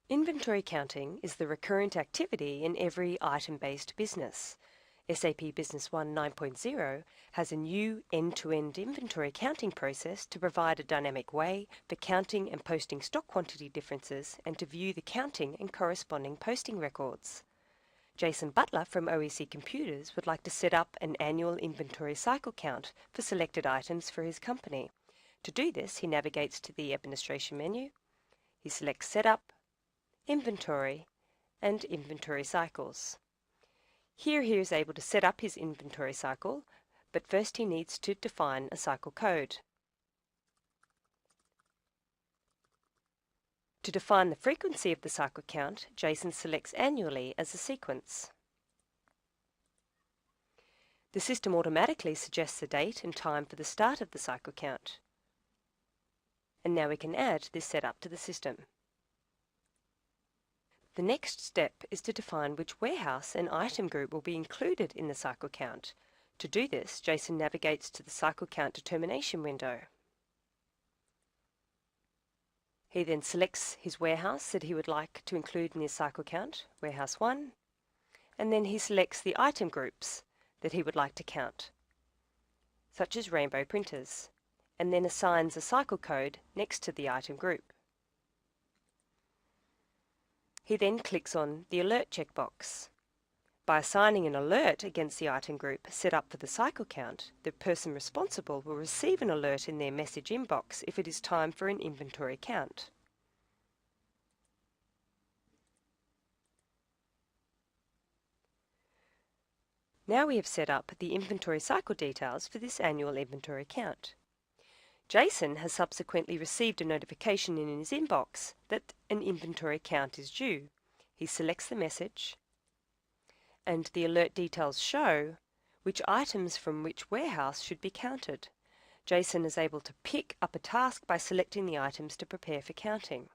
Inventory counting is the recurrent activity in every item-based business. SAP Business One 9.0 has a new end-to-end inventory counting process to provide a dynamic way for counting and posting stock quantity differences and to view the counting and corresponding posting records. Jason Butler from OEC Computers would like to set up an annual inventory cycle count for selected items for his company. To do this, he navigates to the Administration menu. He selects Setup, Inventory, and Inventory Cycles. Here he is able to set up his inventory cycle, but first he needs to define a cycle code. To define the frequency of the cycle count, Jason selects annually as a sequence. The system automatically suggests a date and time for the start of the cycle count. And now we can add this setup to the system. The next step is to define which warehouse and item group will be included in the cycle count. To do this, Jason navigates to the cycle count determination window. He then selects his warehouse that he would like to include in his cycle count, Warehouse 1, and then he selects the item groups that he would like to count, such as rainbow printers, and then assigns a cycle code next to the item group. He then clicks on the Alert checkbox. By assigning an alert against the item group set up for the cycle count, the person responsible will receive an alert in their message inbox if it is time for an inventory count. Now we have set up the inventory cycle details for this annual inventory count. Jason has subsequently received a notification in his inbox that an inventory count is due. He selects the message, and the alert details show which items from which warehouse should be counted. Jason is able to pick up a task by selecting the items to prepare for counting,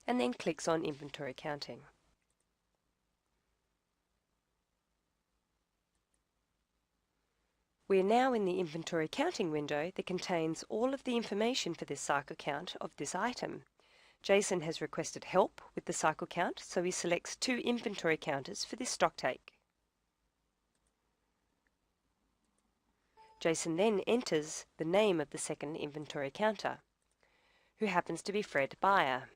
and then clicks on Inventory Counting. We are now in the Inventory Counting window that contains all of the information for this cycle count of this item. Jason has requested help with the cycle count, so he selects 2 inventory counters for this stock take. Jason then enters the name of the second inventory counter, who happens to be Fred Buyer.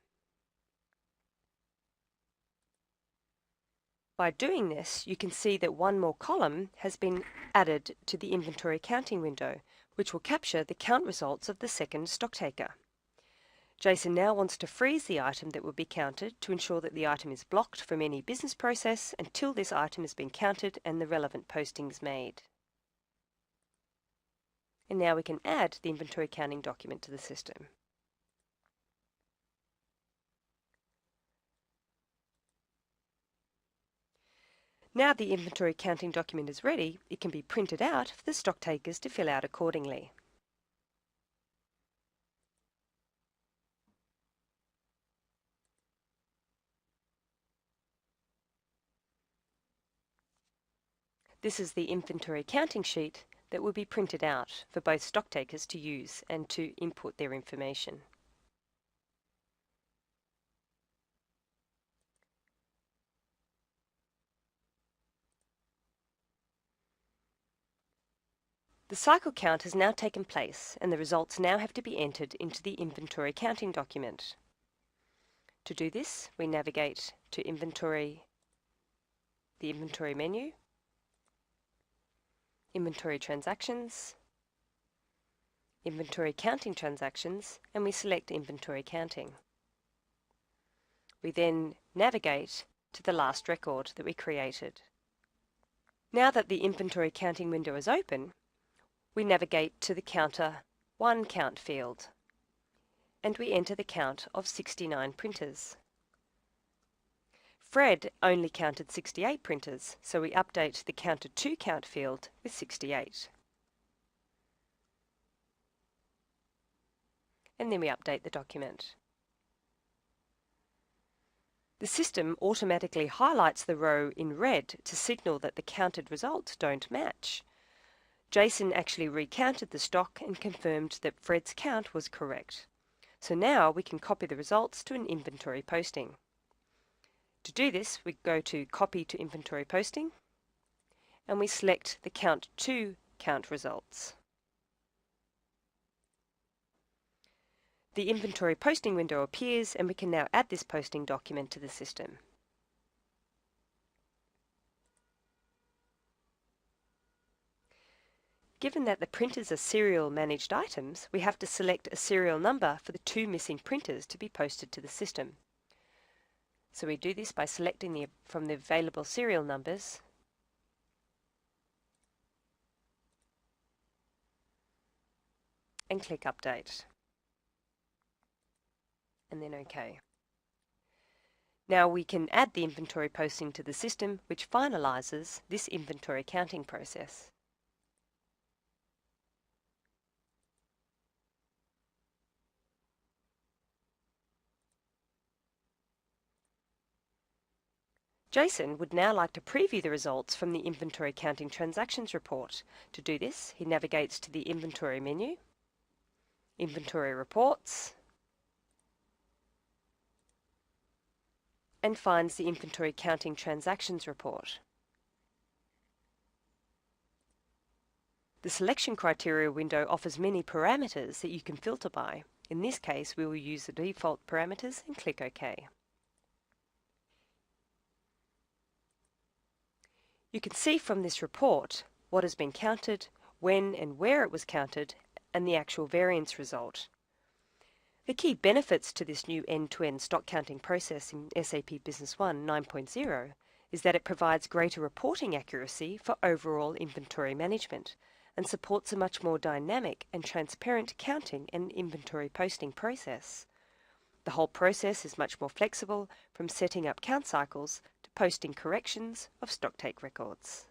By doing this, you can see that one more column has been added to the inventory counting window, which will capture the count results of the second stock taker. Jason now wants to freeze the item that will be counted to ensure that the item is blocked from any business process until this item has been counted and the relevant postings made. And now we can add the inventory counting document to the system. Now the inventory counting document is ready, it can be printed out for the stock takers to fill out accordingly. This is the inventory counting sheet that will be printed out for both stock takers to use and to input their information. The cycle count has now taken place and the results now have to be entered into the inventory counting document. To do this, we navigate to the Inventory menu, Inventory Transactions, Inventory Counting Transactions, and we select Inventory Counting. We then navigate to the last record that we created. Now that the Inventory Counting window is open, we navigate to the Counter 1 count field, and we enter the count of 69 printers. Fred only counted 68 printers, so we update the Counter 2 count field with 68. And then we update the document. The system automatically highlights the row in red to signal that the counted results don't match. Jason actually recounted the stock and confirmed that Fred's count was correct. So now we can copy the results to an inventory posting. To do this, we go to Copy to Inventory Posting, and we select the Count to count results. The inventory posting window appears, and we can now add this posting document to the system. Given that the printers are serial managed items, we have to select a serial number for the 2 missing printers to be posted to the system. So we do this by selecting from the available serial numbers and click Update, and then OK. Now we can add the inventory posting to the system, which finalises this inventory counting process. Jason would now like to preview the results from the Inventory Counting Transactions report. To do this, he navigates to the Inventory menu, Inventory Reports, and finds the Inventory Counting Transactions report. The Selection Criteria window offers many parameters that you can filter by. In this case, we will use the default parameters and click OK. You can see from this report what has been counted, when and where it was counted, and the actual variance result. The key benefits to this new end-to-end stock counting process in SAP Business One 9.0 is that it provides greater reporting accuracy for overall inventory management and supports a much more dynamic and transparent counting and inventory posting process. The whole process is much more flexible, from setting up count cycles to posting corrections of stocktake records.